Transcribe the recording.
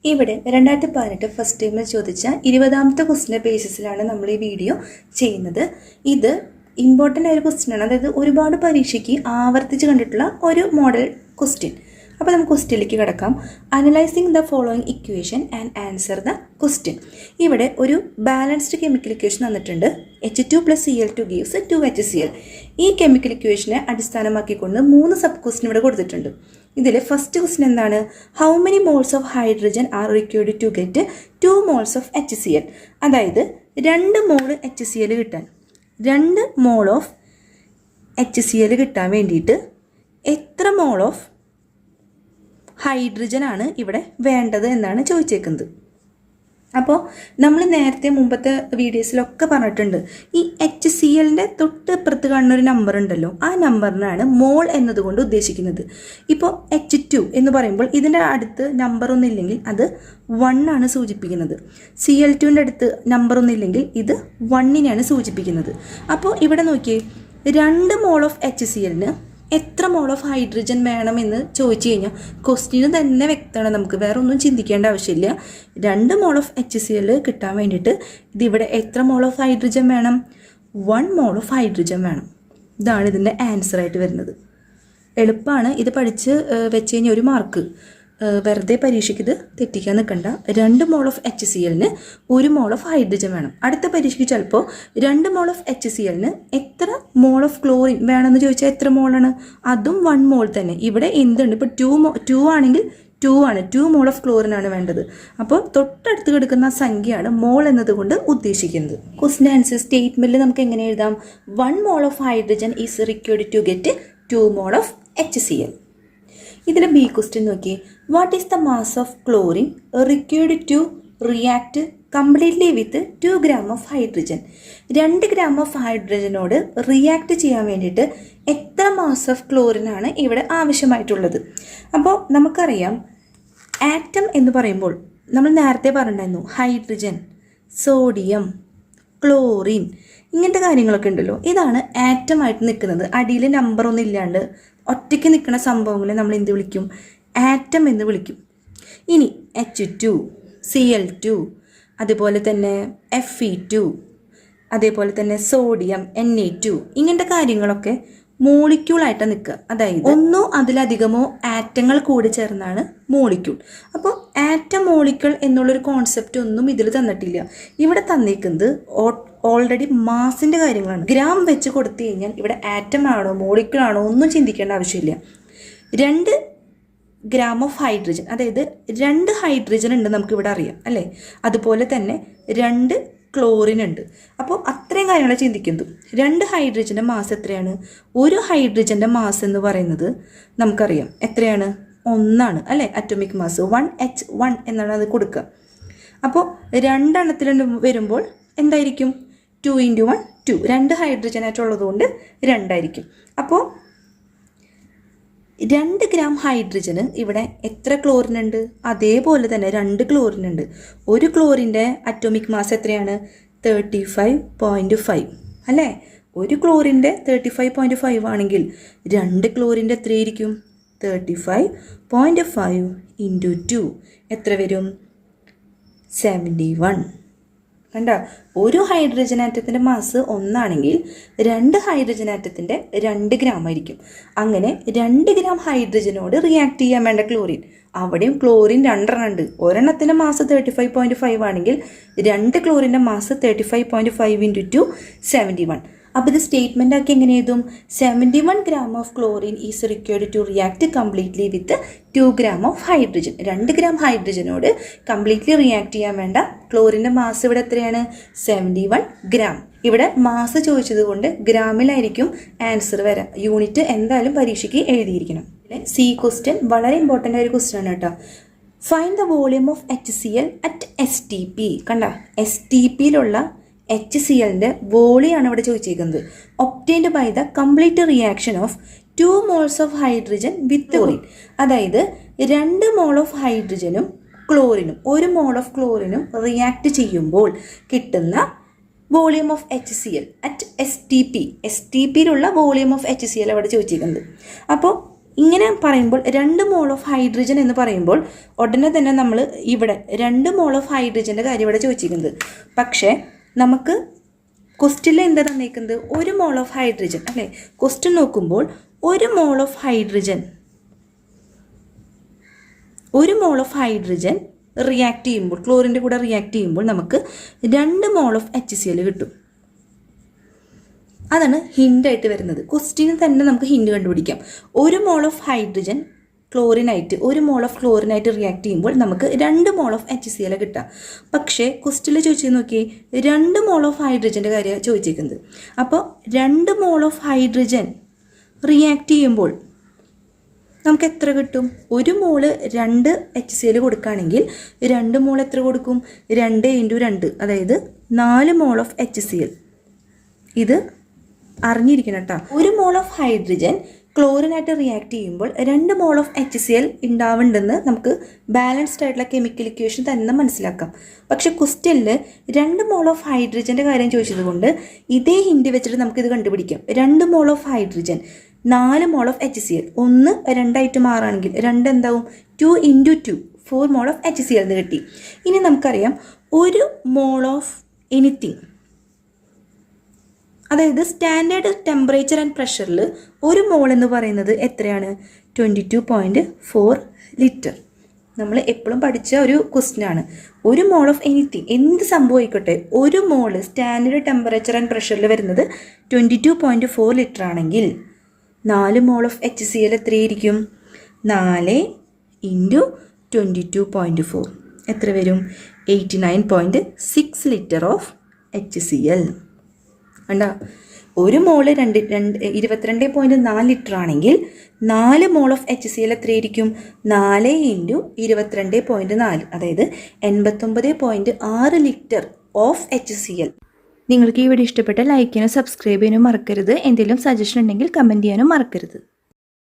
ഇവിടെ 2018 ഫസ്റ്റ് ടൈമിൽ ചോദിച്ച 20ാമത്തെ ക്വസ്റ്റിൻ്റെ ബേസിസിലാണ് നമ്മൾ ഈ വീഡിയോ ചെയ്യുന്നത്. ഇത് ഇമ്പോർട്ടൻ്റ് ആയ ഒരു ക്വസ്റ്റ്യനാണ്, അതായത് ഒരുപാട് പരീക്ഷയ്ക്ക് ആവർത്തിച്ച് കണ്ടിട്ടുള്ള ഒരു മോഡൽ ക്വസ്റ്റ്യൻ. അപ്പോൾ നമുക്ക് ക്വസ്റ്റ്യനിലേക്ക് കിടക്കാം. Analysing the following equation and answer the question. ഇവിടെ ഒരു ബാലൻസ്ഡ് കെമിക്കൽ ഇക്വേഷൻ തന്നിട്ടുണ്ട്. H2+Cl2 gives 2HCl. ഈ കെമിക്കൽ ഇക്വേഷനെ അടിസ്ഥാനമാക്കിക്കൊണ്ട് 3 സബ് ക്വസ്റ്റ്യൻ ഇവിടെ കൊടുത്തിട്ടുണ്ട്. ഇതിൽ ഫസ്റ്റ് ക്വസ്റ്റ്യൻ എന്താണ്? How many moles of hydrogen are required to get 2 moles of HCl. അതായത് 2 മോൾ HCl കിട്ടാൻ, 2 മോൾ ഓഫ് HCl കിട്ടാൻ വേണ്ടിയിട്ട് എത്ര മോൾ ഓഫ് ഹൈഡ്രജൻ ആണ് ഇവിടെ വേണ്ടത് എന്നാണ് ചോദിച്ചേക്കുന്നത്. അപ്പോൾ നമ്മൾ നേരത്തെ മുമ്പത്തെ വീഡിയോസിലൊക്കെ പറഞ്ഞിട്ടുണ്ട്, ഈ HClൻ്റെ തൊട്ട് ഇപ്പുറത്ത് കാണുന്ന ഒരു നമ്പർ ഉണ്ടല്ലോ, ആ നമ്പറിനാണ് മോൾ എന്നതുകൊണ്ട് ഉദ്ദേശിക്കുന്നത്. ഇപ്പോൾ H2 എന്ന് പറയുമ്പോൾ ഇതിൻ്റെ അടുത്ത് നമ്പർ ഒന്നും ഇല്ലെങ്കിൽ അത് 1 ആണ് സൂചിപ്പിക്കുന്നത്. Cl2ൻ്റെ അടുത്ത് നമ്പർ ഒന്നും ഇല്ലെങ്കിൽ ഇത് 1നെയാണ് സൂചിപ്പിക്കുന്നത്. അപ്പോൾ ഇവിടെ നോക്കിയേ, 2 മോൾ ഓഫ് HClന് എത്ര മോൾ ഓഫ് ഹൈഡ്രജൻ വേണമെന്ന് ചോദിച്ചു കഴിഞ്ഞാൽ ക്വസ്റ്റ്യന് തന്നെ വ്യക്തമാണ്, നമുക്ക് വേറെ ഒന്നും ചിന്തിക്കേണ്ട ആവശ്യമില്ല. 2 മോൾ ഓഫ് HCl കിട്ടാൻ വേണ്ടിയിട്ട് ഇതിവിടെ എത്ര മോൾ ഓഫ് ഹൈഡ്രജൻ വേണം? 1 മോൾ ഓഫ് ഹൈഡ്രജൻ വേണം. ഇതാണ് ഇതിൻ്റെ ആൻസറായിട്ട് വരുന്നത്. എളുപ്പമാണ്, ഇത് പഠിച്ച് വെച്ച് കഴിഞ്ഞാൽ ഒരു മാർക്ക്. വെറുതെ പരീക്ഷയ്ക്ക് ഇത് തെറ്റിക്കാൻ നിൽക്കണ്ട. 2 mole of HClന് 1 mole of hydrogen വേണം. അടുത്ത പരീക്ഷയ്ക്ക് ചിലപ്പോൾ 2 മോൾ ഓഫ് HClന് എത്ര മോൾ ഓഫ് ക്ലോറിൻ വേണമെന്ന് ചോദിച്ചാൽ എത്ര മോളാണ്? അതും 1 മോൾ തന്നെ. ഇവിടെ എന്തുണ്ട്? ഇപ്പോൾ 2 ആണെങ്കിൽ 2 ആണ്, 2 മോൾ ഓഫ് ക്ലോറിൻ ആണ് വേണ്ടത്. അപ്പോൾ തൊട്ടടുത്ത് കിടക്കുന്ന സംഖ്യയാണ് മോൾ എന്നതുകൊണ്ട് ഉദ്ദേശിക്കുന്നത്. ക്വസ്റ്റ്യൻ ആൻസർ സ്റ്റേറ്റ്മെൻറ്റിൽ നമുക്ക് എങ്ങനെ എഴുതാം? 1 mole of hydrogen is required to get 2 mole of HCl. ഇതിൽ ബി ക്വസ്റ്റ്യൻ നോക്കി. What is the mass of chlorine required to react completely with 2 gram of hydrogen. 2 gram of ഹൈഡ്രജനോട് റിയാക്ട് ചെയ്യാൻ വേണ്ടിയിട്ട് എത്ര mass of ക്ലോറിനാണ് ഇവിടെ ആവശ്യമായിട്ടുള്ളത്? അപ്പോൾ നമുക്കറിയാം, ആറ്റം എന്ന് പറയുമ്പോൾ നമ്മൾ നേരത്തെ പറഞ്ഞിരുന്നു, ഹൈഡ്രജൻ, സോഡിയം, ക്ലോറിൻ, ഇങ്ങനത്തെ കാര്യങ്ങളൊക്കെ ഉണ്ടല്ലോ. ഇതാണ് ആറ്റമായിട്ട് നിൽക്കുന്നത്. അടിയിൽ നമ്പറൊന്നും ഇല്ലാണ്ട് ഒറ്റയ്ക്ക് നിൽക്കുന്ന സംഭവങ്ങളെ നമ്മൾ എന്ത് വിളിക്കും? ആറ്റം എന്ന് വിളിക്കും. ഇനി H2, Cl2, അതുപോലെ തന്നെ Fe2, അതേപോലെ തന്നെ സോഡിയം, Na2, ഇങ്ങനത്തെ കാര്യങ്ങളൊക്കെ മോളിക്യൂളായിട്ടാണ് നിൽക്കുക. അതായത് ഒന്നോ അതിലധികമോ ആറ്റങ്ങൾ കൂടി ചേർന്നാണ് മോളിക്യൂൾ. അപ്പോൾ ആറ്റം മോളിക്യൂൾ എന്നുള്ളൊരു കോൺസെപ്റ്റ് ഒന്നും ഇതിൽ തന്നിട്ടില്ല. ഇവിടെ തന്നിരിക്കുന്നത് ഓൾറെഡി മാസിൻ്റെ കാര്യങ്ങളാണ്. ഗ്രാം വെച്ച് കൊടുത്തു കഴിഞ്ഞാൽ ഇവിടെ ആറ്റം ആണോ മോളിക്യൂൾ ആണോ ഒന്നും ചിന്തിക്കേണ്ട ആവശ്യമില്ല. 2 ഗ്രാം ഓഫ് ഹൈഡ്രജൻ, അതായത് 2 ഹൈഡ്രജൻ ഉണ്ട് നമുക്കിവിടെ അറിയാം അല്ലേ. അതുപോലെ തന്നെ 2 ക്ലോറിൻ ഉണ്ട്. അപ്പോൾ അത്രയും കാര്യങ്ങൾ ചിന്തിക്കുന്നു. 2 ഹൈഡ്രജൻ്റെ മാസ് എത്രയാണ്? ഒരു ഹൈഡ്രജൻ്റെ മാസ് എന്ന് പറയുന്നത് നമുക്കറിയാം എത്രയാണ്? 1 ആണ് അല്ലേ. അറ്റോമിക് മാസ് 1H1 എന്നാണ് അത് കൊടുക്കുക. അപ്പോൾ 2 എണ്ണത്തിൽ വരുമ്പോൾ എന്തായിരിക്കും? 2 × 1 2. 2 ഹൈഡ്രജൻ ആയിട്ടുള്ളത് കൊണ്ട് 2 ആയിരിക്കും. അപ്പോൾ 2 ഗ്രാം ഹൈഡ്രജന് ഇവിടെ എത്ര ക്ലോറിൻ ഉണ്ട്? അതേപോലെ തന്നെ 2 ക്ലോറിൻ ഉണ്ട്. ഒരു ക്ലോറിൻ്റെ അറ്റോമിക് മാസ് എത്രയാണ്? 35.5 അല്ലേ. ഒരു ക്ലോറിൻ്റെ 35.5 ആണെങ്കിൽ 2 ക്ലോറിൻ്റെ എത്രയായിരിക്കും? 35.5 × 2 എത്ര വരും? 71. കണ്ട, ഒരു ഹൈഡ്രജൻ ആറ്റത്തിൻ്റെ മാസ് 1 ആണെങ്കിൽ 2 ഹൈഡ്രജൻ ആറ്റത്തിൻ്റെ 2 ഗ്രാം ആയിരിക്കും. അങ്ങനെ 2 ഗ്രാം ഹൈഡ്രജനോട് റിയാക്ട് ചെയ്യാൻ വേണ്ട ക്ലോറിൻ, അവിടെയും ക്ലോറിൻ 2 എണ്ണം ഉണ്ട്. ഒരെണ്ണത്തിൻ്റെ മാസ് 35.5 ആണെങ്കിൽ 2 ക്ലോറിൻ്റെ മാസ് 35.5 × 2 71. അപ്പോൾ ഇത് സ്റ്റേറ്റ്മെൻ്റ് ആക്കി എങ്ങനെ എഴുതും? 71 gram of chlorine is required to react completely with 2 gram of hydrogen. 2 gram ഹൈഡ്രജനോട് കംപ്ലീറ്റ്ലി റിയാക്ട് ചെയ്യാൻ വേണ്ട ക്ലോറിൻ്റെ മാസ് ഇവിടെ എത്രയാണ്? 71 ഗ്രാം. ഇവിടെ മാസ് ചോദിച്ചത് കൊണ്ട് ഗ്രാമിലായിരിക്കും ആൻസർ വരാം. യൂണിറ്റ് എന്തായാലും പരീക്ഷയ്ക്ക് എഴുതിയിരിക്കണം. സി ക്വസ്റ്റ്യൻ വളരെ ഇമ്പോർട്ടൻ്റ് ആയ ഒരു ക്വസ്റ്റ്യൻ ആണ് കേട്ടോ. Find the volume of HCl at STP. കണ്ട, STPയിലുള്ള HClൻ്റെ വോളിയാണ് ഇവിടെ ചോദിച്ചിരിക്കുന്നത്. Obtained by the complete reaction of 2 moles of hydrogen with chlorine. അതായത് 2 മോൾ ഓഫ് ഹൈഡ്രജനും ക്ലോറിനും 1 മോൾ ഓഫ് ക്ലോറിനും റിയാക്ട് ചെയ്യുമ്പോൾ കിട്ടുന്ന volume of HCl at STP. STPയിലുള്ള വോളിയം ഓഫ് HCl അവിടെ ചോദിച്ചിരിക്കുന്നത്. അപ്പോൾ ഇങ്ങനെ പറയുമ്പോൾ 2 മോൾ ഓഫ് ഹൈഡ്രജൻ എന്ന് പറയുമ്പോൾ ഉടനെ തന്നെ നമ്മൾ ഇവിടെ 2 മോൾ ഓഫ് ഹൈഡ്രജൻ്റെ കാര്യം ഇവിടെ ചോദിച്ചിരിക്കുന്നത്. പക്ഷേ നമുക്ക് ക്വസ്റ്റ്യനിൽ എന്താ തന്നിരിക്കുന്നത്? 1 മോൾ ഓഫ് ഹൈഡ്രജൻ അല്ലേ? ക്വസ്റ്റ്യൻ നോക്കുമ്പോൾ 1 മോൾ ഓഫ് ഹൈഡ്രജൻ റിയാക്ട് ചെയ്യുമ്പോൾ, ക്ലോറിൻ്റെ കൂടെ റിയാക്ട് ചെയ്യുമ്പോൾ നമുക്ക് 2 മോൾ ഓഫ് HCl കിട്ടും. അതാണ് ഹിൻ്റായിട്ട് വരുന്നത്. ക്വസ്റ്റ്യനിൽ തന്നെ നമുക്ക് ഹിൻ്റ് കണ്ടുപിടിക്കാം. 1 മോൾ ഓഫ് ഹൈഡ്രജൻ ക്ലോറിനായിട്ട് 1 മോൾ ഓഫ് ക്ലോറിനായിട്ട് റിയാക്ട് ചെയ്യുമ്പോൾ നമുക്ക് 2 മോൾ ഓഫ് HCl കിട്ടാം. പക്ഷേ ക്വസ്റ്റ്യനിൽ ചോദിച്ചു നോക്കിയേ 2 മോൾ ഓഫ് ഹൈഡ്രജൻ്റെ കാര്യമാണ് ചോദിച്ചിരിക്കുന്നത്. അപ്പോൾ 2 മോൾ ഓഫ് ഹൈഡ്രജൻ റിയാക്ട് ചെയ്യുമ്പോൾ നമുക്ക് എത്ര കിട്ടും? 1 മോള് 2 HCl കൊടുക്കുകയാണെങ്കിൽ 2 മോൾ എത്ര കൊടുക്കും? 2 × 2, അതായത് 4 മോൾ ഓഫ് HCl. ഇത് അറിഞ്ഞിരിക്കണം കേട്ടോ. 1 മോൾ ഓഫ് ഹൈഡ്രജൻ ക്ലോറിനായിട്ട് റിയാക്ട് ചെയ്യുമ്പോൾ 2 മോൾ ഓഫ് HCl ഉണ്ടാവുന്നുണ്ടെന്ന് നമുക്ക് ബാലൻസ്ഡ് ആയിട്ടുള്ള കെമിക്കൽ ഇക്വേഷൻ തന്നെ മനസ്സിലാക്കാം. പക്ഷേ ക്വസ്റ്റ്യനിൽ 2 മോൾ ഓഫ് ഹൈഡ്രജൻ്റെ കാര്യം ചോദിച്ചത് കൊണ്ട് ഇതേ ഹിൻ്റ് വെച്ചിട്ട് നമുക്കിത് കണ്ടുപിടിക്കാം. 2 mole of hydrogen 4 mole of HCl, 1 2 മാറുകയാണെങ്കിൽ 2 എന്താവും? 2 × 2 4 മോൾ ഓഫ് HCl എന്ന് കിട്ടി. ഇനി നമുക്കറിയാം 1 മോൾ ഓഫ് എനിത്തിങ്, അതായത് സ്റ്റാൻഡേർഡ് ടെമ്പറേച്ചർ ആൻഡ് പ്രഷറിൽ 1 മോൾ എന്ന് പറയുന്നത് എത്രയാണ്? 22.4 ലിറ്റർ. നമ്മൾ എപ്പോഴും പഠിച്ച ഒരു ക്വസ്റ്റ്യനാണ്. 1 മോൾ ഓഫ് എനിത്തിങ്, എന്ത് സംഭവിക്കട്ടെ, 1 മോൾ സ്റ്റാൻഡേർഡ് ടെമ്പറേച്ചർ ആൻഡ് പ്രഷറിൽ വരുന്നത് 22.4 ലിറ്റർ ആണെങ്കിൽ 4 മോൾ ഓഫ് HCl എത്രയായിരിക്കും? 4 × 22.4 എത്ര വരും? 89.6 ലിറ്റർ ഓഫ് HCl. കണ്ടോ? 1 മോള് 22.4 ലിറ്റർ ആണെങ്കിൽ 4 മോൾ ഓഫ് HCl എത്രയായിരിക്കും? 4 × 22.4, അതായത് 89.6 ലിറ്റർ ഓഫ് HCl. നിങ്ങൾക്ക് ഈ വീഡിയോ ഇഷ്ടപ്പെട്ട ലൈക്ക് ചെയ്യാനും സബ്സ്ക്രൈബ് ചെയ്യാനും മറക്കരുത്. എന്തെങ്കിലും സജഷൻ ഉണ്ടെങ്കിൽ കമൻറ്റ് ചെയ്യാനും മറക്കരുത്.